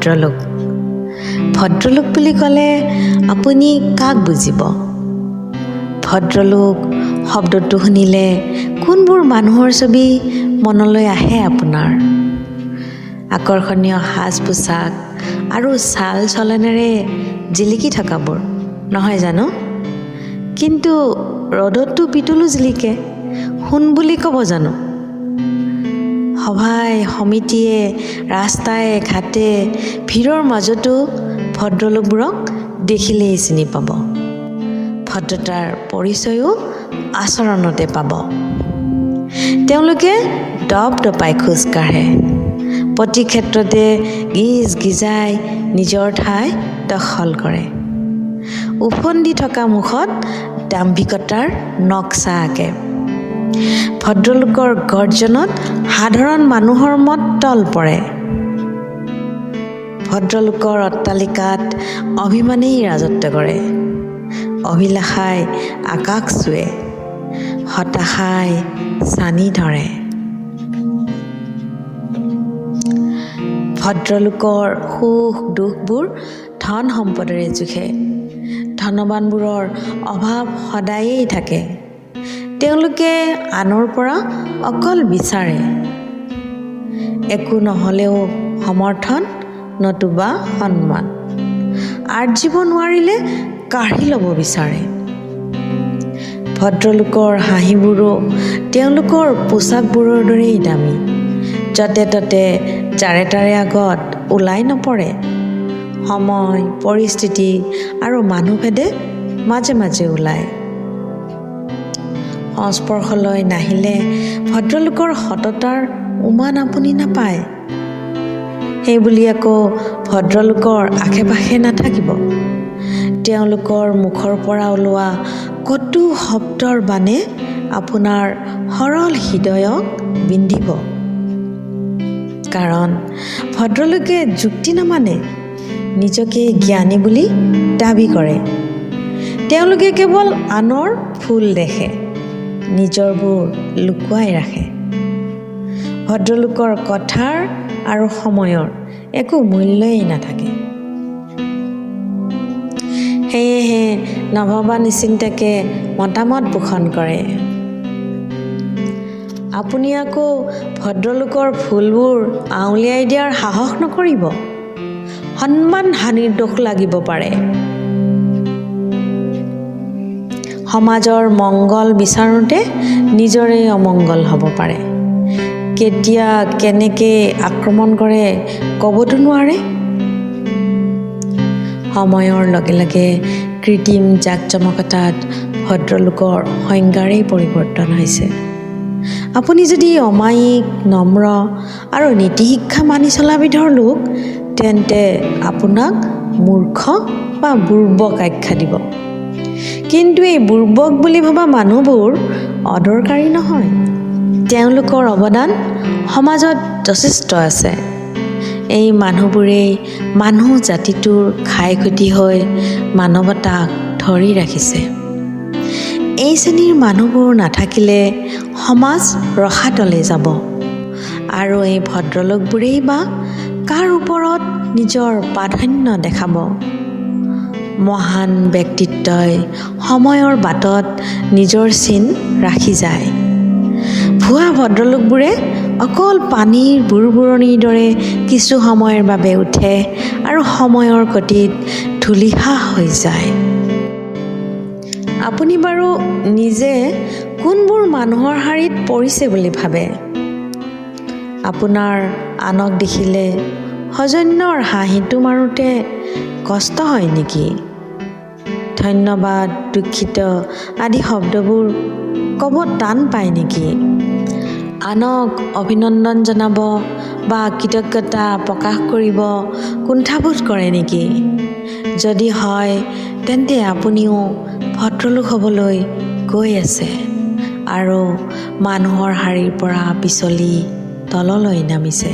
ভদ্ৰলোক। ভদ্ৰলোক বুলি ক'লে আপুনি কাক বুজিব? ভদ্ৰলোক শব্দটো শুনিলে কোনবোৰ মানুহৰ ছবি মনলৈ আহে আপোনাৰ? আকৰ্ষণীয় সাজ পোছাক আৰু চাল চলনেৰে জিলিকি থকাবোৰ নহয় জানো? কিন্তু ৰ'দততো পিতলো জিলিকে, সোণ বুলি ক'ব জানো? সভাই সমিতিয়ে ৰাস্তাই ঘাটে ভিৰৰ মাজতো ভদ্ৰলোকবোৰক দেখিলেই চিনি পাব। ভদ্ৰতাৰ পৰিচয়ো আচৰণতে পাব। তেওঁলোকে দপদপাই খোজ কাঢ়ে, প্ৰতি ক্ষেত্ৰতে গিজ গিজাই নিজৰ ঠাই দখল কৰে। উফন্দি থকা মুখত দাম্ভিকতাৰ নক্সা আঁকে। ভদ্ৰলোকৰ গৰ্জনত সাধাৰণ মানুহৰ মত তল পৰে। ভদ্ৰলোকৰ অট্টালিকাত অভিমানেই ৰাজত্ব কৰে। অভিলাষাই আকাশ চুৱে, হতাশাই চানি ধৰে। ভদ্ৰলোকৰ সুখ দুখবোৰ ধন সম্পদৰে জোখে। ধনৱানবোৰৰ অভাৱ সদায়েই থাকে। তেওঁলোকে আনৰ পৰা অকল বিচাৰে, একো নহ'লেও সমৰ্থন নতুবা সন্মান। আৰ্জিব নোৱাৰিলে কাঢ়ি ল'ব বিচাৰে। ভদ্ৰলোকৰ হাঁহিবোৰো তেওঁলোকৰ পোচাকবোৰৰ দৰেই দামী। য'তে ত'তে যাৰে তাৰে আগত ওলাই নপৰে। সময় পৰিস্থিতি আৰু মানুহভেদে মাজে মাজে ওলায়। সংস্পৰ্শলৈ নাহিলে ভদ্ৰলোকৰ সততাৰ উমান আপুনি নাপায়। সেইবুলি আকৌ ভদ্ৰলোকৰ আশে পাশে নাথাকিব। তেওঁলোকৰ মুখৰ পৰা ওলোৱা কটু শব্দৰ বাণে আপোনাৰ সৰল হৃদয়ক বিন্ধিব। কাৰণ ভদ্ৰলোকে যুক্তি নামানে, নিজকে জ্ঞানী বুলি দাবী কৰে। তেওঁলোকে কেৱল আনৰ ভুল দেখে, নিজৰবোৰ লুকুৱাই ৰাখে। ভদ্ৰলোকৰ কথাৰ আৰু সময়ৰ একো মূল্যই নাথাকে। সেয়েহে নভবা নিচিন্তাকে মতামত পোষণ কৰে। আপুনি আকৌ ভদ্ৰলোকৰ ভুলবোৰ আঙুলিয়াই দিয়াৰ সাহস নকৰিব। সন্মান হানিৰ দোষ লাগিব পাৰে। সমাজৰ মংগল বিচাৰোঁতে নিজৰে অমংগল হ'ব পাৰে। কেতিয়া কেনেকে আক্ৰমণ কৰে ক'বতো নোৱাৰে। সময়ৰ লগে লগে কৃত্ৰিম জাকজমকতাত ভদ্ৰলোকৰ সংজ্ঞাৰেই পৰিৱৰ্তন হৈছে। আপুনি যদি অমায়িক, নম্ৰ আৰু নীতিশিক্ষা মানি চলা বিধৰ লোক, তেন্তে আপোনাক মূৰ্খ বা বুৰ্বক আখ্যা দিব। কিন্তু এই বুৰ্বক বুলি ভবা মানুহবোৰ অদৰকাৰী নহয়। তেওঁলোকৰ অৱদান সমাজত যথেষ্ট আছে। এই মানুহবোৰেই মানুহ জাতিটোৰ খাই খুটি হৈ মানৱতাক ধৰি ৰাখিছে। এই শ্ৰেণীৰ মানুহবোৰ নাথাকিলে সমাজ ৰসাতলে যাব। আৰু এই ভদ্ৰলোকবোৰেই বা কাৰ ওপৰত নিজৰ প্ৰাধান্য দেখাব? মহান ব্যক্তিত্বই সময়ৰ বাটত নিজৰ চিন ৰাখি যায়। ভুৱা ভদ্ৰলোকবোৰে অকল পানীৰ বুৰবুৰণিৰ দৰে কিছু সময়ৰ বাবে উঠে আৰু সময়ৰ গতিত ধূলিসাৎ হৈ যায়। আপুনি বাৰু নিজে কোনবোৰ মানুহৰ শাৰীত পৰিছে বুলি ভাবে? আপোনাৰ আনক দেখিলে সৌজন্যৰ হাঁহিটো মাৰোঁতে কষ্ট হয় নেকি? ধন্যবাদ, দুখিত আদি শব্দবোৰ ক'ব টান পায় নেকি? আনক অভিনন্দন জনাব বা কৃতজ্ঞতা প্ৰকাশ কৰিব কুণ্ঠাবোধ কৰে নেকি? যদি হয়, তেন্তে আপুনিও ভদ্ৰলোক হ'বলৈ গৈ আছে আৰু মানুহৰ শাৰীৰ পৰা পিছলি তললৈ নামিছে।